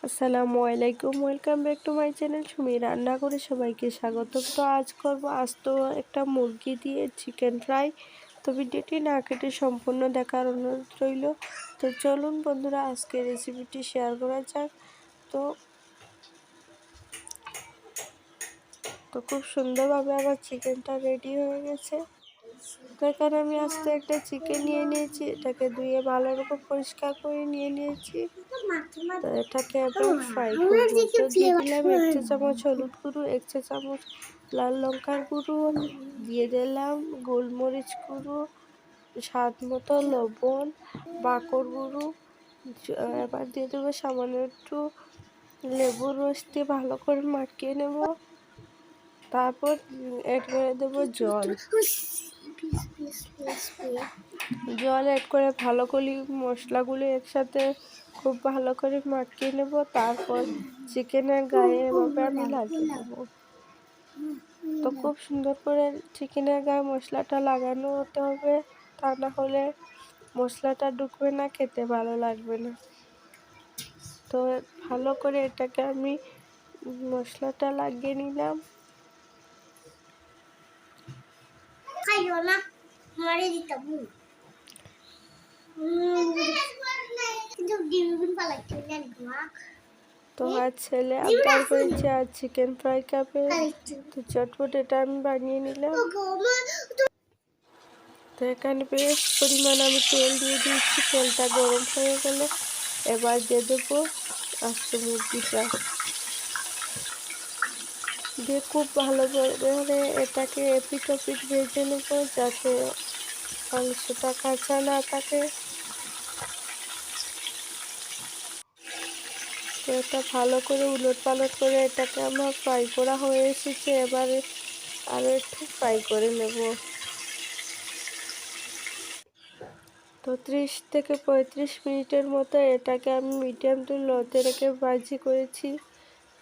আসসালামু আলাইকুম, welcome back to my channel Sumi রান্না করে সবাইকে স্বাগত। তো আজ করব আস্ত একটা মুরগি দিয়ে চিকেন ফ্রাই। তো ভিডিওটি না কেটে সম্পূর্ণ দেখার অনুরোধ রইল। তো চলুন বন্ধুরা, আজকে রেসিপিটি শেয়ার করা যাক। তো খুব সুন্দরভাবে আমার চিকেনটা রেডি হয়ে গেছে। তো এখানে আমি আস্তে একটা চিকেন নিয়ে নিয়েছি, এটাকে ধুয়ে ভালো রকম পরিষ্কার করে নিয়ে নিয়েছি। তো এটাকে এবার ফ্রাই করবো। তো দিয়ে দিলাম 1 চা চামচ হলুদ গুঁড়ো, 1 চা চামচ লাল লঙ্কার গুঁড়ো, দিয়ে দিলাম গোলমরিচ গুঁড়ো, স্বাদ মতো লবণ, বাকর গুঁড়ো। এবার দিয়ে দেবো সামান্য একটু লেবুর রস দিয়ে ভালো করে মাখিয়ে নেব। তারপর এড করে দেবো জল অ্যাড করে ভালো করে মশলাগুলো একসাথে খুব ভালো করে মাখিয়ে নেব। তারপর চিকেনের গায়ে এভাবে আমি লাগিয়ে দেবো। তো খুব সুন্দর করে চিকেনের গায়ে মশলাটা লাগানো হতে হবে, তা না হলে মশলাটা ঢুকবে না, খেতে ভালো লাগবে না। তো ভালো করে এটাকে আমি মশলাটা লাগিয়ে নিলাম। তো আর ছেলে আবদার করেছে আর চিকেন ফ্রাই খাবে, তো চটপট এটা আমি বানিয়ে নিলাম। তো এখানে বেশ পরিমাণ আমি তেল দিয়ে দিয়েছি, তেলটা গরম হয়ে গেলে এবার দিয়ে দেবো আস্ত মুরগিটা দিয়ে খুব ভালো করে এটাকে এপিট ওপিট ভেজে নেব, যাতে মাংসটা কাঁচা না থাকে। তো এটা ভালো করে উলট পালট করে এটাকে আমার ফ্রাই করা হয়ে এসেছে। এবারে আরও একটু ফ্রাই করে নেব। তো 30 থেকে 35 মিনিটের মতো এটাকে আমি মিডিয়াম টু লোতে রেখে ভাজি করেছি।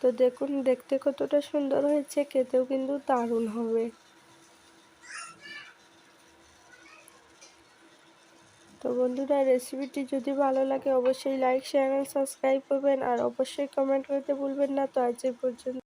তো দেখুন দেখতে কতটা সুন্দর হয়েছে, খেতেও কিন্তু দারুণ হবে। তো বন্ধুরা, রেসিপিটি যদি ভালো লাগে অবশ্যই লাইক, শেয়ার এন্ড সাবস্ক্রাইব করবেন, আর অবশ্যই কমেন্ট করতে ভুলবেন না। তো আজ এই পর্যন্ত।